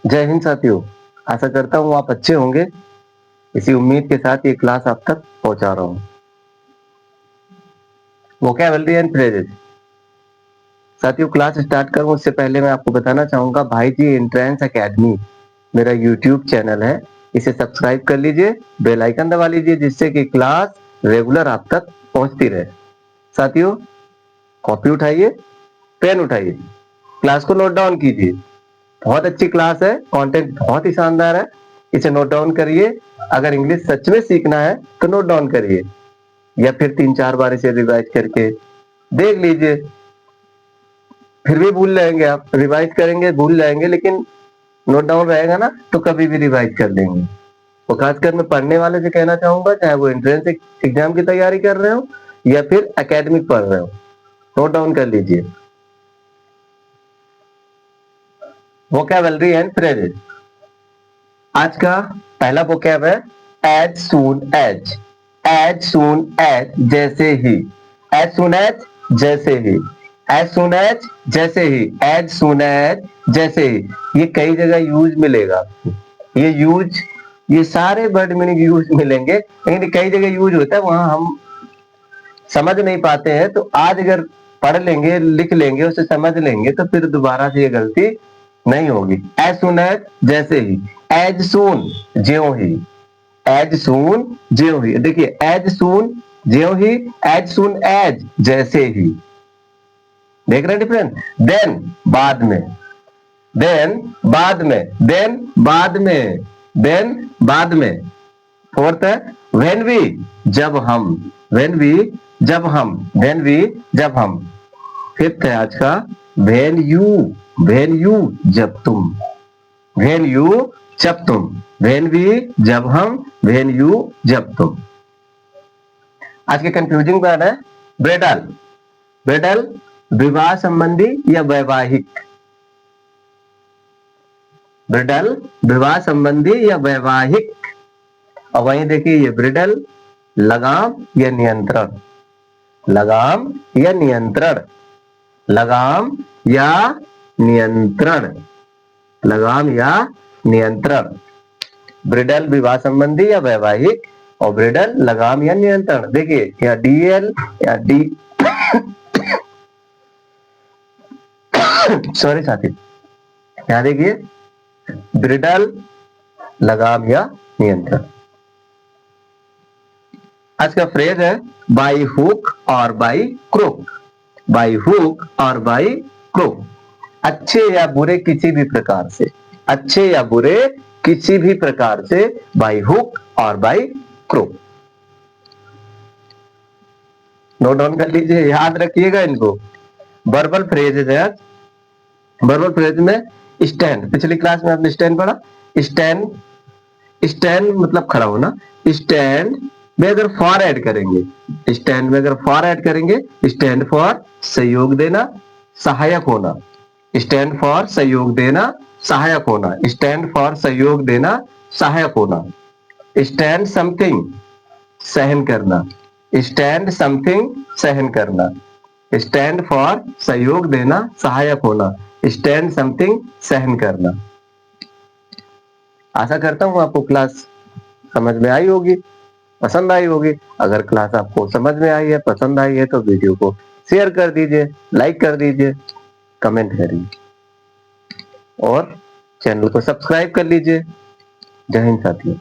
जय हिंद साथियों। आशा करता हूँ आप अच्छे होंगे। इसी उम्मीद के साथ ये क्लास आप तक पहुंचा रहा हूँ। Vocabulary and phrases. साथियों, क्लास स्टार्ट करूँ उससे पहले मैं आपको बताना चाहूंगा, भाई जी एंट्रेंस एकेडमी मेरा यूट्यूब चैनल है, इसे सब्सक्राइब कर लीजिए, बेल आइकन दबा लीजिए, जिससे कि क्लास रेगुलर आप तक पहुंचती रहे। साथियों, कॉपी उठाइए, पेन उठाइए, क्लास को नोट डाउन कीजिए। बहुत अच्छी क्लास है, कंटेंट बहुत ही शानदार है, इसे नोट डाउन करिए। अगर इंग्लिश सच में सीखना है तो नोट डाउन करिए, या फिर 3-4 बार इसे रिवाइज करके देख लीजिए। फिर भी भूल जाएंगे, आप रिवाइज करेंगे भूल जाएंगे, लेकिन नोट डाउन रहेगा ना तो कभी भी रिवाइज कर देंगे। और खासकर मैं पढ़ने वाले से कहना चाहूंगा, चाहे वो एंट्रेंस एग्जाम की तैयारी कर रहे हो या फिर एकेडमिक पढ़ रहे हो, नोट डाउन कर लीजिए। Vocabulary and phrases. आज का पहला वोकैब है as soon as. As soon as जैसे ही, एज सून एज जैसे ही, एज सून एज जैसे ही, एज सून एज जैसे ही। ये कई जगह यूज मिलेगा। ये सारे वर्ड मीनिंग यूज मिलेंगे, लेकिन कई जगह यूज होता है, वहां हम समझ नहीं पाते हैं। तो आज अगर पढ़ लेंगे, लिख लेंगे, उसे समझ लेंगे, तो फिर दोबारा से ये गलती नहीं होगी। एज सुन एज जैसे ही, एज सुन ज्यों ही, एज सुन ज्यों ही। देखिए, एज सुन ज्यों ही, एज सुन एज जैसे ही। देख रहे हैं डिफरेंस? देन बाद में, देन बाद में, देन बाद में, देन बाद में। फोर्थ है व्हेन वी, जब हम, व्हेन वी जब हम, व्हेन वी जब हम। फिफ्थ है आज का व्हेन यू, व्हेन यू जब तुम, व्हेन यू जब तुम, व्हेन वी जब हम, व्हेन यू जब तुम। आज के कंफ्यूजिंग वर्ड है ब्रेडल। ब्रेडल विवाह संबंधी या वैवाहिक, ब्रिडल विवाह संबंधी या वैवाहिक। और वहीं देखिए ये ब्रिडल लगाम या नियंत्रण, लगाम या नियंत्रण, लगाम या नियंत्रण, लगाम या नियंत्रण। ब्रिडल विवाह संबंधी या वैवाहिक, और ब्रिडल लगाम या नियंत्रण। देखिए या डीएल या डी सॉरी साथी, यहाँ देखिए ब्रिडल लगाम या नियंत्रण। आज का फ्रेज है बाई हुक और बाई क्रुक, बाई हुक और बाई क्रुक। अच्छे या बुरे किसी भी प्रकार से, अच्छे या बुरे किसी भी प्रकार से, बाई हुक और बाई क्रुक। नोट डाउन कर लीजिए, याद रखिएगा इनको। वर्बल फ्रेजेस है। वर्बल फ्रेज में स्टैंड, पिछली क्लास में आपने स्टैंड पढ़ा। स्टैंड, स्टैंड मतलब खड़ा होना। स्टैंड में अगर फॉर ऐड करेंगे, स्टैंड में अगर फॉर ऐड करेंगे, स्टैंड फॉर सहयोग देना, सहायक होना। स्टैंड फॉर सहयोग देना, सहायक होना। स्टैंड फॉर सहयोग देना, सहायक होना। स्टैंड समथिंग सहन करना, स्टैंड समथिंग सहन करना। स्टैंड फॉर सहयोग देना, सहायक होना। स्टैंड समथिंग सहन करना। आशा करता हूं आपको क्लास समझ में आई होगी, पसंद आई होगी। अगर क्लास आपको समझ में आई है, पसंद आई है, तो वीडियो को शेयर कर दीजिए, लाइक कर दीजिए, कमेंट करिए और चैनल को सब्सक्राइब कर लीजिए। जय हिंद साथियों।